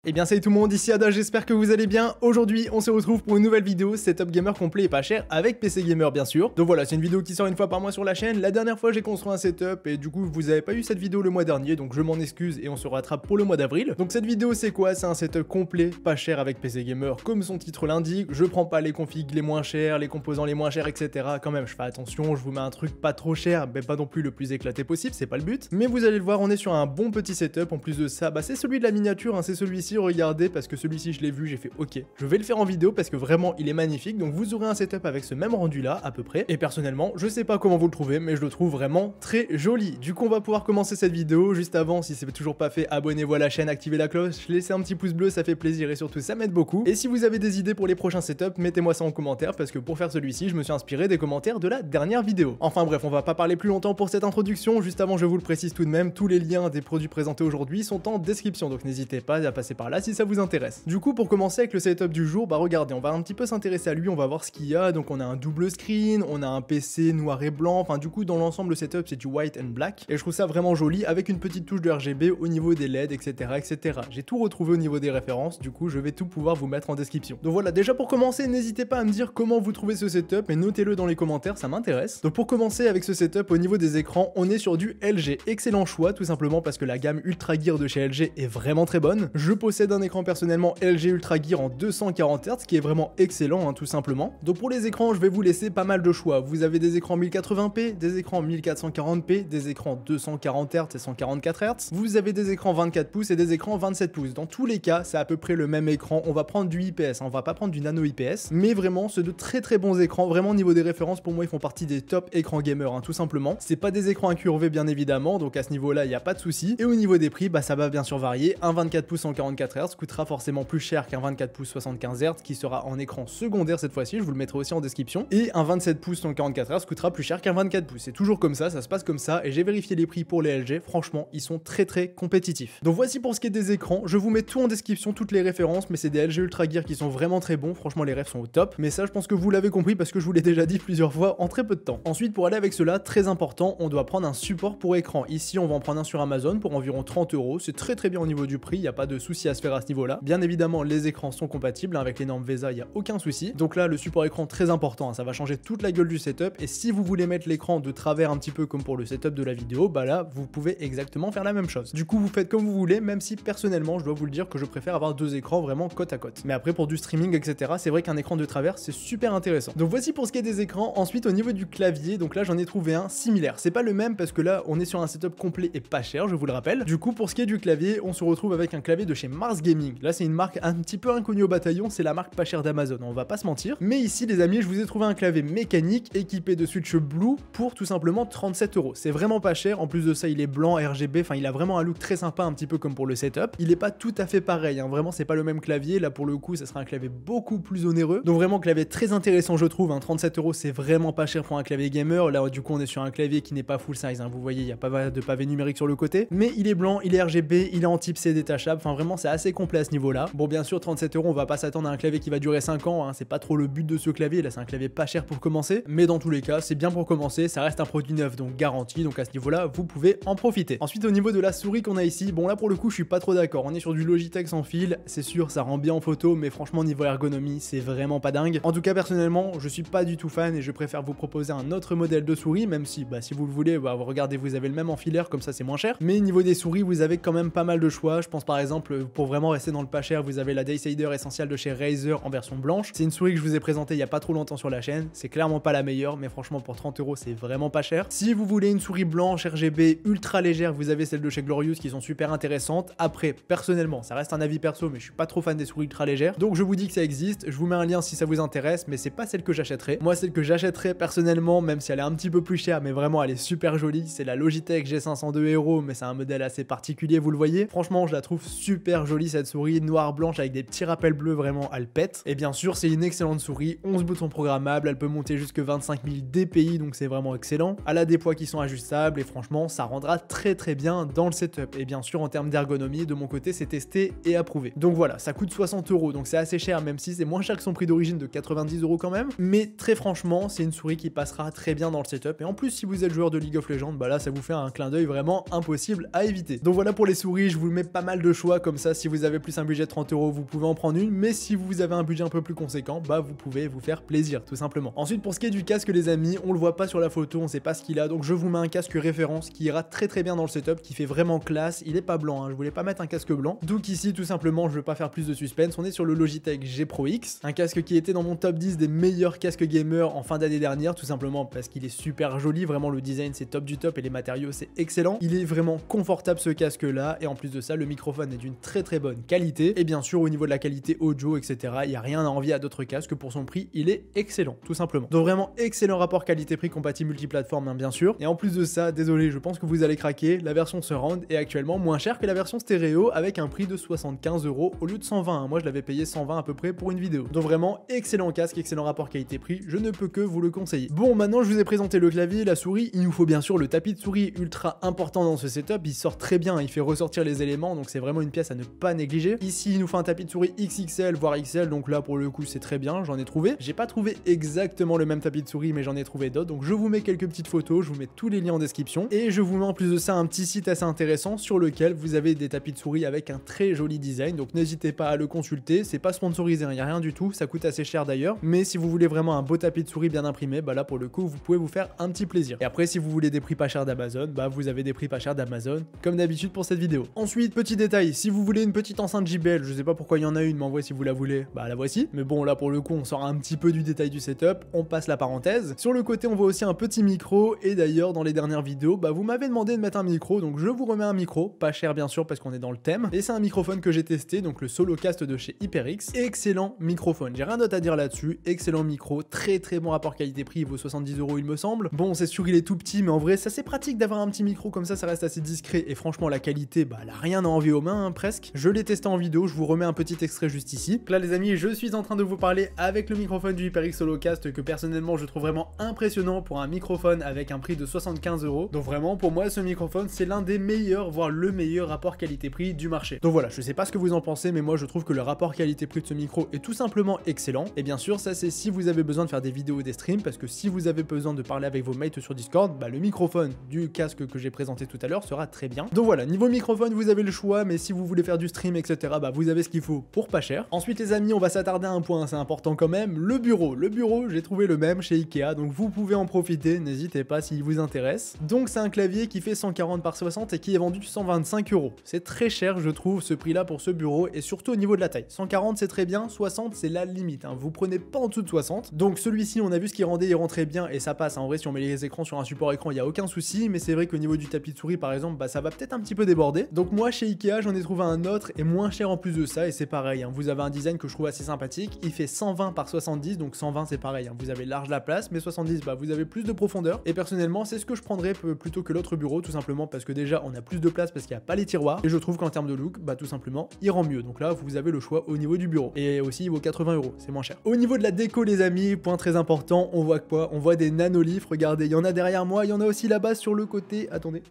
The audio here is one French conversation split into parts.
Eh bien salut tout le monde, ici Ada, j'espère que vous allez bien. Aujourd'hui on se retrouve pour une nouvelle vidéo, setup gamer complet et pas cher avec PC Gamer bien sûr. Donc voilà, c'est une vidéo qui sort une fois par mois sur la chaîne. La dernière fois j'ai construit un setup et du coup vous avez pas eu cette vidéo le mois dernier, donc je m'en excuse et on se rattrape pour le mois d'avril. Donc cette vidéo c'est quoi? C'est un setup complet, pas cher avec PC Gamer comme son titre l'indique. Je prends pas les configs les moins chers, les composants les moins chers, etc. Quand même je fais attention, je vous mets un truc pas trop cher, mais pas non plus le plus éclaté possible, c'est pas le but. Mais vous allez le voir, on est sur un bon petit setup. En plus de ça, bah c'est celui de la miniature, hein, c'est celui-ci, regardez, parce que celui-ci je l'ai vu, j'ai fait ok, je vais le faire en vidéo parce que vraiment il est magnifique. Donc vous aurez un setup avec ce même rendu là à peu près, et personnellement je sais pas comment vous le trouvez mais je le trouve vraiment très joli. Du coup on va pouvoir commencer cette vidéo. Juste avant, si c'est toujours pas fait, abonnez-vous à la chaîne, activez la cloche, laissez un petit pouce bleu, ça fait plaisir et surtout ça m'aide beaucoup. Et si vous avez des idées pour les prochains setups, mettez-moi ça en commentaire parce que pour faire celui-ci je me suis inspiré des commentaires de la dernière vidéo. Enfin bref, on va pas parler plus longtemps pour cette introduction. Juste avant, je vous le précise tout de même, tous les liens des produits présentés aujourd'hui sont en description, donc n'hésitez pas à passer par là si ça vous intéresse. Du coup, pour commencer avec le setup du jour, bah regardez, on va un petit peu s'intéresser à lui, on va voir ce qu'il y a. Donc on a un double screen, on a un PC noir et blanc, enfin du coup dans l'ensemble le setup c'est du white and black, et je trouve ça vraiment joli avec une petite touche de RGB au niveau des LED, etc. etc. J'ai tout retrouvé au niveau des références, du coup je vais tout pouvoir vous mettre en description. Donc voilà, déjà pour commencer, n'hésitez pas à me dire comment vous trouvez ce setup, et notez-le dans les commentaires, ça m'intéresse. Donc pour commencer avec ce setup, au niveau des écrans, on est sur du LG, excellent choix, tout simplement parce que la gamme Ultra Gear de chez LG est vraiment très bonne. Je possède un écran personnellement LG Ultra Gear en 240 Hz, qui est vraiment excellent, hein, tout simplement. Donc pour les écrans, je vais vous laisser pas mal de choix. Vous avez des écrans 1080p, des écrans 1440p, des écrans 240 Hz et 144 Hz. Vous avez des écrans 24 pouces et des écrans 27 pouces. Dans tous les cas, c'est à peu près le même écran. On va prendre du IPS, hein, on va pas prendre du nano IPS, mais vraiment, c'est de très très bons écrans. Vraiment, au niveau des références, pour moi, ils font partie des top écrans gamer, hein, tout simplement. C'est pas des écrans incurvés, bien évidemment, donc à ce niveau-là, il n'y a pas de souci. Et au niveau des prix, bah ça va bien sûr varier. Un 24 pouces 144 Hz coûtera forcément plus cher qu'un 24 pouces 75 Hz qui sera en écran secondaire cette fois-ci, je vous le mettrai aussi en description. Et un 27 pouces 144 Hz coûtera plus cher qu'un 24 pouces. C'est toujours comme ça se passe comme ça, et j'ai vérifié les prix pour les LG, franchement, ils sont très très compétitifs. Donc voici pour ce qui est des écrans, je vous mets tout en description, toutes les références, mais c'est des LG Ultra Gear qui sont vraiment très bons, franchement les refs sont au top, mais ça je pense que vous l'avez compris parce que je vous l'ai déjà dit plusieurs fois en très peu de temps. Ensuite, pour aller avec cela, très important, on doit prendre un support pour écran. Ici on va en prendre un sur Amazon pour environ 30 €, c'est très très bien au niveau du prix, il n'y a pas de souci à se faire à ce niveau-là. Bien évidemment, les écrans sont compatibles avec les normes VESA, il n'y a aucun souci. Donc là, le support écran très important, hein, ça va changer toute la gueule du setup, et si vous voulez mettre l'écran de travers un petit peu comme pour le setup de la vidéo, bah là, vous pouvez exactement faire la même chose. Du coup, vous faites comme vous voulez, même si personnellement, je dois vous le dire que je préfère avoir deux écrans vraiment côte à côte. Mais après, pour du streaming, etc., c'est vrai qu'un écran de travers, c'est super intéressant. Donc voici pour ce qui est des écrans. Ensuite, au niveau du clavier, donc là, j'en ai trouvé un similaire. C'est pas le même parce que là, on est sur un setup complet et pas cher, je vous le rappelle. Du coup, pour ce qui est du clavier, on se retrouve avec un clavier de chez Mars Gaming. Là, c'est une marque un petit peu inconnue au bataillon, c'est la marque pas chère d'Amazon, on va pas se mentir. Mais ici, les amis, je vous ai trouvé un clavier mécanique équipé de switch Blue pour tout simplement 37 €. C'est vraiment pas cher. En plus de ça, il est blanc, RGB, enfin, il a vraiment un look très sympa, un petit peu comme pour le setup. Il est pas tout à fait pareil, hein. Vraiment, c'est pas le même clavier. Là, pour le coup, ça sera un clavier beaucoup plus onéreux. Donc vraiment, clavier très intéressant, je trouve, hein. 37 €, c'est vraiment pas cher pour un clavier gamer. Là, du coup, on est sur un clavier qui n'est pas full size, hein. Vous voyez, il n'y a pas de pavé numérique sur le côté. Mais il est blanc, il est RGB, il est en type C détachable. Enfin, vraiment, c'est assez complet à ce niveau-là. Bon, bien sûr, 37 €, on va pas s'attendre à un clavier qui va durer 5 ans, hein. C'est pas trop le but de ce clavier. Là, c'est un clavier pas cher pour commencer. Mais dans tous les cas, c'est bien pour commencer. Ça reste un produit neuf, donc garanti. Donc à ce niveau-là, vous pouvez en profiter. Ensuite, au niveau de la souris qu'on a ici, bon, là, pour le coup, je suis pas trop d'accord. On est sur du Logitech sans fil. C'est sûr, ça rend bien en photo, mais franchement, niveau ergonomie, c'est vraiment pas dingue. En tout cas, personnellement, je suis pas du tout fan et je préfère vous proposer un autre modèle de souris, même si, bah, si vous le voulez, bah, regardez, vous avez le même en filaire, comme ça, c'est moins cher. Mais niveau des souris, vous avez quand même pas mal de choix. Je pense par exemple, pour vraiment rester dans le pas cher, vous avez la Decider Essential de chez Razer en version blanche. C'est une souris que je vous ai présentée il y a pas trop longtemps sur la chaîne. C'est clairement pas la meilleure, mais franchement, pour 30 €, c'est vraiment pas cher. Si vous voulez une souris blanche RGB ultra légère, vous avez celle de chez Glorious qui sont super intéressantes. Après, personnellement, ça reste un avis perso, mais je suis pas trop fan des souris ultra légères. Donc je vous dis que ça existe. Je vous mets un lien si ça vous intéresse, mais c'est pas celle que j'achèterai. Moi, celle que j'achèterai personnellement, même si elle est un petit peu plus chère, mais vraiment elle est super jolie, c'est la Logitech G502 Hero, mais c'est un modèle assez particulier, vous le voyez. Franchement, je la trouve super jolie cette souris, noire blanche avec des petits rappels bleus, vraiment elle pète. Et bien sûr, c'est une excellente souris, 11 boutons programmables, elle peut monter jusque 25 000 dpi, donc c'est vraiment excellent. Elle a des poids qui sont ajustables et franchement, ça rendra très très bien dans le setup. Et bien sûr, en termes d'ergonomie, de mon côté, c'est testé et approuvé. Donc voilà, ça coûte 60 €, donc c'est assez cher, même si c'est moins cher que son prix d'origine de 90 € quand même. Mais très franchement, c'est une souris qui passera très bien dans le setup. Et en plus, si vous êtes joueur de League of Legends, bah là, ça vous fait un clin d'œil vraiment impossible à éviter. Donc voilà pour les souris, je vous mets pas mal de choix, comme ça ça, si vous avez plus un budget de 30 €, vous pouvez en prendre une, mais si vous avez un budget un peu plus conséquent, bah vous pouvez vous faire plaisir, tout simplement. Ensuite, pour ce qui est du casque, les amis, on le voit pas sur la photo, on sait pas ce qu'il a, donc je vous mets un casque référence qui ira très bien dans le setup, qui fait vraiment classe. Il est pas blanc, hein, je voulais pas mettre un casque blanc. Donc ici, tout simplement, je veux pas faire plus de suspense, on est sur le Logitech G Pro X, un casque qui était dans mon top 10 des meilleurs casques gamer en fin d'année dernière, tout simplement parce qu'il est super joli, vraiment le design c'est top du top et les matériaux c'est excellent. Il est vraiment confortable ce casque là, et en plus de ça, le microphone est d'une très bonne qualité, et bien sûr au niveau de la qualité audio, etc., il n'y a rien à envier à d'autres casques. Pour son prix, il est excellent, tout simplement. Donc vraiment excellent rapport qualité-prix, compatible multiplateforme, hein, bien sûr. Et en plus de ça, désolé, je pense que vous allez craquer, la version Surround est actuellement moins chère que la version stéréo, avec un prix de 75 € au lieu de 120. Hein. Moi je l'avais payé 120 à peu près pour une vidéo. Donc vraiment excellent casque, excellent rapport qualité-prix, je ne peux que vous le conseiller. Bon, maintenant je vous ai présenté le clavier, la souris, il nous faut bien sûr le tapis de souris, ultra important dans ce setup, il sort très bien, il fait ressortir les éléments, donc c'est vraiment une pièce à ne pas négliger. Ici il nous faut un tapis de souris XXL voire XL, donc là pour le coup c'est très bien, j'en ai trouvé. J'ai pas trouvé exactement le même tapis de souris, mais j'en ai trouvé d'autres, donc je vous mets quelques petites photos, je vous mets tous les liens en description, et je vous mets en plus de ça un petit site assez intéressant sur lequel vous avez des tapis de souris avec un très joli design, donc n'hésitez pas à le consulter, c'est pas sponsorisé, il n'y a rien du tout, ça coûte assez cher d'ailleurs, mais si vous voulez vraiment un beau tapis de souris bien imprimé, bah là pour le coup vous pouvez vous faire un petit plaisir. Et après si vous voulez des prix pas chers d'Amazon, bah vous avez des prix pas chers d'Amazon, comme d'habitude pour cette vidéo. Ensuite, petit détail, si vous voulez une petite enceinte JBL, je sais pas pourquoi il y en a une, mais en vrai si vous la voulez, bah la voici. Mais bon là pour le coup on sort un petit peu du détail du setup, on passe la parenthèse. Sur le côté on voit aussi un petit micro, et d'ailleurs dans les dernières vidéos, bah vous m'avez demandé de mettre un micro, donc je vous remets un micro, pas cher bien sûr parce qu'on est dans le thème, et c'est un microphone que j'ai testé, donc le Solocast de chez HyperX, excellent microphone, j'ai rien d'autre à dire là-dessus, excellent micro, très bon rapport qualité-prix, il vaut 70 € il me semble. Bon c'est sûr il est tout petit, mais en vrai ça c'est pratique d'avoir un petit micro comme ça reste assez discret, et franchement la qualité, bah elle a rien à envier aux mains, hein, presque. Je l'ai testé en vidéo, je vous remets un petit extrait juste ici. Là les amis, je suis en train de vous parler avec le microphone du HyperX Solocast, que personnellement je trouve vraiment impressionnant pour un microphone avec un prix de 75 €. Donc vraiment pour moi ce microphone c'est l'un des meilleurs, voire le meilleur rapport qualité-prix du marché. Donc voilà, je sais pas ce que vous en pensez, mais moi je trouve que le rapport qualité-prix de ce micro est tout simplement excellent. Et bien sûr ça c'est si vous avez besoin de faire des vidéos ou des streams, parce que si vous avez besoin de parler avec vos mates sur Discord, bah le microphone du casque que j'ai présenté tout à l'heure sera très bien. Donc voilà, niveau microphone vous avez le choix, mais si vous voulez faire du stream etc, bah vous avez ce qu'il faut pour pas cher. Ensuite les amis, on va s'attarder à un point assez important quand même, le bureau. Le bureau, j'ai trouvé le même chez Ikea, donc vous pouvez en profiter, n'hésitez pas s'il vous intéresse. Donc c'est un clavier qui fait 140 par 60 et qui est vendu 125 €. C'est très cher je trouve ce prix là pour ce bureau, et surtout au niveau de la taille. 140 c'est très bien, 60 c'est la limite, hein. Vous prenez pas en dessous de 60. Donc celui-ci on a vu ce qu'il rendait, il rentrait bien et ça passe, hein. En vrai si on met les écrans sur un support écran il n'y a aucun souci, mais c'est vrai qu'au niveau du tapis de souris par exemple, bah ça va peut-être un petit peu déborder. Donc moi chez Ikea j'en ai trouvé un autre et moins cher en plus de ça, et c'est pareil, hein. Vous avez un design que je trouve assez sympathique, il fait 120 par 70, donc 120 c'est pareil, hein. Vous avez large la place, mais 70 bah vous avez plus de profondeur, et personnellement c'est ce que je prendrais plutôt que l'autre bureau, tout simplement parce que déjà on a plus de place parce qu'il n'y a pas les tiroirs, et je trouve qu'en termes de look, bah tout simplement il rend mieux. Donc là vous avez le choix au niveau du bureau, et aussi il vaut 80 €, c'est moins cher. Au niveau de la déco les amis, point très important, on voit quoi? On voit des nanolifs, regardez, il y en a derrière moi, il y en a aussi là-bas sur le côté, attendez,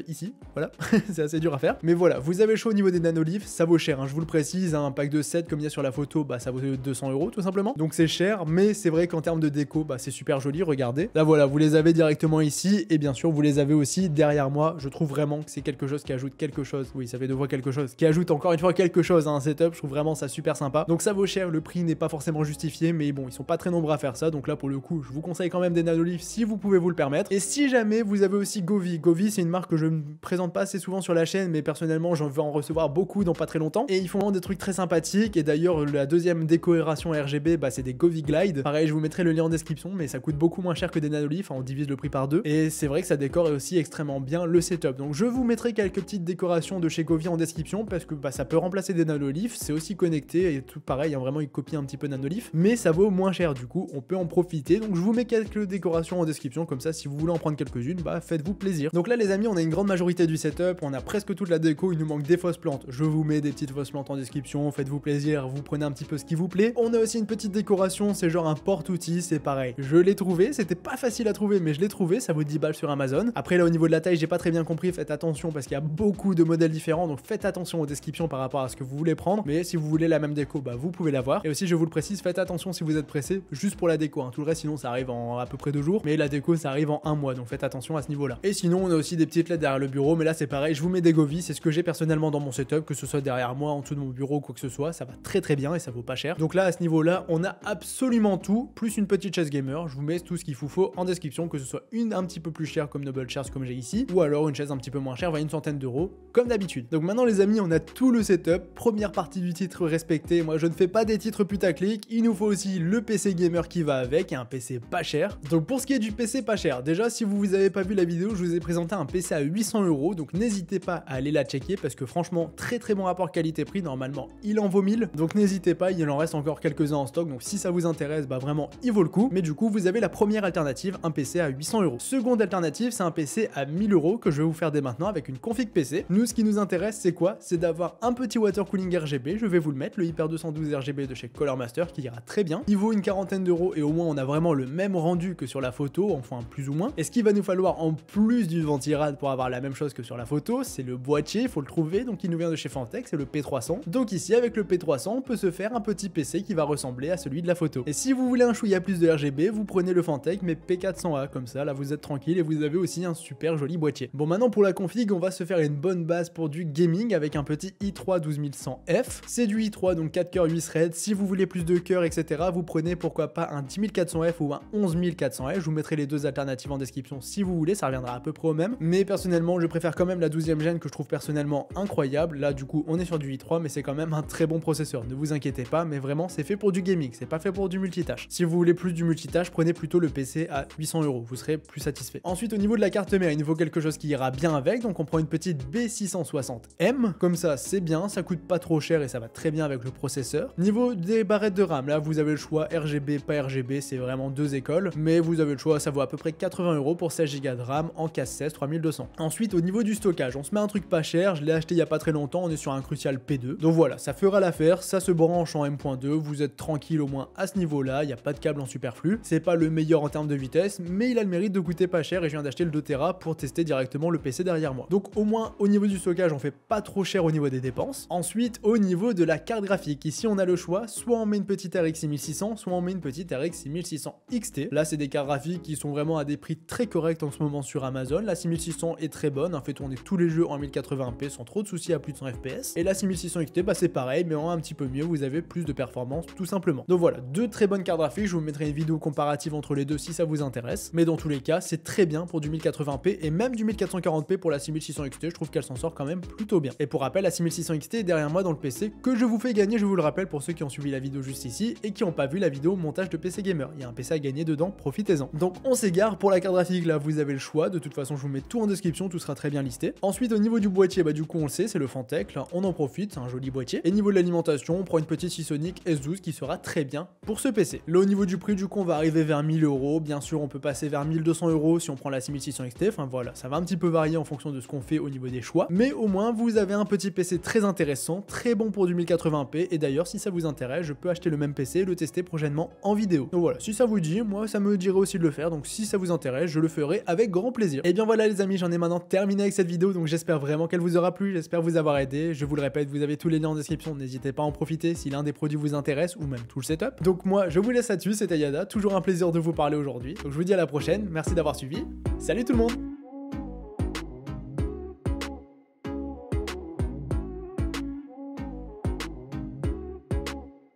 ici, voilà, c'est assez dur à faire, mais voilà, vous avez chaud au niveau des nanolifs, ça vaut cher, hein, je vous le précise, hein, un pack de 7 comme il y a sur la photo, bah ça vaut 200 € tout simplement, donc c'est cher, mais c'est vrai qu'en termes de déco, bah c'est super joli, regardez, là voilà, vous les avez directement ici, et bien sûr vous les avez aussi derrière moi. Je trouve vraiment que c'est quelque chose qui ajoute quelque chose, oui ça fait deux fois quelque chose, qui ajoute encore une fois quelque chose à un setup, je trouve vraiment ça super sympa, donc ça vaut cher, le prix n'est pas forcément justifié, mais bon ils sont pas très nombreux à faire ça, donc là pour le coup je vous conseille quand même des nanolifs si vous pouvez vous le permettre. Et si jamais vous avez aussi Govee, Govee c'est une marque que je ne présente pas assez souvent sur la chaîne, mais personnellement j'en veux en recevoir beaucoup dans pas très longtemps, et ils font vraiment des trucs très sympathiques, et d'ailleurs la deuxième décoration RGB bah c'est des Govee Glide, pareil je vous mettrai le lien en description, mais ça coûte beaucoup moins cher que des nanolifs, on divise le prix par deux, et c'est vrai que ça décore aussi extrêmement bien le setup, donc je vous mettrai quelques petites décorations de chez Govee en description, parce que bah ça peut remplacer des nanolifs, c'est aussi connecté, et tout pareil, hein, vraiment ils copient un petit peu nanolifs, mais ça vaut moins cher, du coup on peut en profiter, donc je vous mets quelques décorations en description, comme ça si vous voulez en prendre quelques-unes, bah faites-vous plaisir. Donc là les amis, on a une grande majorité du setup, on a presque toute la déco, il nous manque des fausses plantes, je vous mets des petites fausses plantes en description, faites-vous plaisir, vous prenez un petit peu ce qui vous plaît. On a aussi une petite décoration, c'est genre un porte-outils, c'est pareil, je l'ai trouvé, c'était pas facile à trouver, mais je l'ai trouvé, ça vaut 10 balles sur Amazon. Après là au niveau de la taille, j'ai pas très bien compris, faites attention parce qu'il y a beaucoup de modèles différents, donc faites attention aux descriptions par rapport à ce que vous voulez prendre, mais si vous voulez la même déco, bah vous pouvez l'avoir. Et aussi je vous le précise, faites attention si vous êtes pressé, juste pour la déco, hein. Tout le reste sinon ça arrive en à peu près 2 jours, mais la déco ça arrive en 1 mois, donc faites attention à ce niveau là. Et sinon on a aussi des petites LED derrière le bureau, mais là c'est pareil, je vous mets des Govee, c'est ce que j'ai personnellement dans mon setup, setup, que ce soit derrière moi, en dessous de mon bureau ou quoi que ce soit, ça va très très bien et ça vaut pas cher. Donc là à ce niveau-là, on a absolument tout, plus une petite chaise gamer. Je vous mets tout ce qu'il vous faut en description, que ce soit une un petit peu plus chère comme Noble Chairs comme j'ai ici, ou alors une chaise un petit peu moins chère, une centaine d'euros, comme d'habitude. Donc maintenant les amis, on a tout le setup, première partie du titre respectée. Moi je ne fais pas des titres putaclic, il nous faut aussi le PC gamer qui va avec, et un PC pas cher. Donc pour ce qui est du PC pas cher, déjà si vous avez pas vu la vidéo, je vous ai présenté un PC à 800 €, donc n'hésitez pas à aller la checker parce que franchement très bon rapport qualité-prix, normalement il en vaut 1000, donc n'hésitez pas, il en reste encore quelques-uns en stock, donc si ça vous intéresse, bah vraiment il vaut le coup. Mais du coup vous avez la première alternative, un PC à 800 €. Seconde alternative, c'est un PC à 1000 € que je vais vous faire dès maintenant avec une config PC. Nous ce qui nous intéresse c'est quoi? C'est d'avoir un petit water cooling RGB, je vais vous le mettre, le Hyper 212 RGB de chez Color Master qui ira très bien. Il vaut une quarantaine d'euros et au moins on a vraiment le même rendu que sur la photo, enfin plus ou moins. Et ce qu'il va nous falloir en plus du ventirad pour avoir la même chose que sur la photo, c'est le boîtier, il faut le trouver, donc il nous vient de chez Fantech, c'est le P300. Donc ici avec le P300 on peut se faire un petit PC qui va ressembler à celui de la photo. Et si vous voulez un chouïa plus de RGB, vous prenez le Fantech mais P400A, comme ça là vous êtes tranquille et vous avez aussi un super joli boîtier. Bon maintenant pour la config, on va se faire une bonne base pour du gaming avec un petit i3 12100F. C'est du i3 donc 4 cœurs 8 threads. Si vous voulez plus de cœurs etc, vous prenez pourquoi pas un 10400F ou un 11400F. Je vous mettrai les deux alternatives en description si vous voulez, ça reviendra à peu près au même. Mais personnellement je préfère quand même la 12e gêne que je trouve personnellement incroyable. Là du coup on est sur du i3 mais c'est quand même un très bon processeur, ne vous inquiétez pas, mais vraiment c'est fait pour du gaming, c'est pas fait pour du multitâche. Si vous voulez plus du multitâche, prenez plutôt le PC à 800 €, vous serez plus satisfait. Ensuite au niveau de la carte mère, il nous faut quelque chose qui ira bien avec, donc on prend une petite B660M, comme ça c'est bien, ça coûte pas trop cher et ça va très bien avec le processeur. Niveau des barrettes de RAM, là vous avez le choix RGB, pas RGB, c'est vraiment deux écoles, mais vous avez le choix, ça vaut à peu près 80 € pour 16 Go de RAM en casse 16 3200. Ensuite au niveau du stockage, on se met un truc pas cher, je l'ai acheté il y a pas très longtemps, on est sur un Crucial P2, donc voilà, ça fera l'affaire, ça se branche en M.2, vous êtes tranquille au moins à ce niveau là, il n'y a pas de câble en superflu, c'est pas le meilleur en termes de vitesse, mais il a le mérite de coûter pas cher et je viens d'acheter le 2 Tera pour tester directement le PC derrière moi. Donc au moins au niveau du stockage on fait pas trop cher au niveau des dépenses. Ensuite au niveau de la carte graphique, ici on a le choix, soit on met une petite RX 6600, soit on met une petite RX 6600 XT. Là c'est des cartes graphiques qui sont vraiment à des prix très corrects en ce moment sur Amazon. La 6600 est très bonne, elle fait tourner tous les jeux en 1080p sans trop de soucis à plus de 100 fps. Et la 6600 XT bah c'est pareil mais en un petit peu mieux, vous avez plus de performance tout simplement. Donc voilà, deux très bonnes cartes graphiques, je vous mettrai une vidéo comparative entre les deux si ça vous intéresse. Mais dans tous les cas c'est très bien pour du 1080p et même du 1440p pour la 6600 XT, je trouve qu'elle s'en sort quand même plutôt bien. Et pour rappel, la 6600 XT est derrière moi dans le PC que je vous fais gagner, je vous le rappelle pour ceux qui ont suivi la vidéo juste ici et qui n'ont pas vu la vidéo montage de PC Gamer. Il y a un PC à gagner dedans, profitez-en. Donc on s'égare, pour la carte graphique là vous avez le choix, de toute façon je vous mets tout en description, tout sera très bien listé. Ensuite au niveau du boîtier, bah du coup on le sait, c'est le Fantech, là on en profite, c'est un joli boîtier. Et niveau de l'alimentation, on prend une petite Seasonic S12 qui sera très bien pour ce PC. Là au niveau du prix du coup on va arriver vers 1000 €, bien sûr on peut passer vers 1200 € si on prend la 6600 XT, enfin voilà, ça va un petit peu varier en fonction de ce qu'on fait au niveau des choix, mais au moins vous avez un petit PC très intéressant, très bon pour du 1080p, et d'ailleurs si ça vous intéresse, je peux acheter le même PC et le tester prochainement en vidéo. Donc voilà, si ça vous dit, moi ça me dirait aussi de le faire, donc si ça vous intéresse, je le ferai avec grand plaisir. Et bien voilà les amis, j'en ai maintenant terminé avec cette vidéo, donc j'espère vraiment qu'elle vous aura plu, j'espère vous avoir aidé, je vous le répète, vous avez tous les liens en description, n'hésitez pas à en profiter si l'un des produits vous intéresse, ou même tout le setup. Donc moi je vous laisse là-dessus, c'était Yada, toujours un plaisir de vous parler aujourd'hui, donc je vous dis à la prochaine, merci d'avoir suivi, salut tout le monde.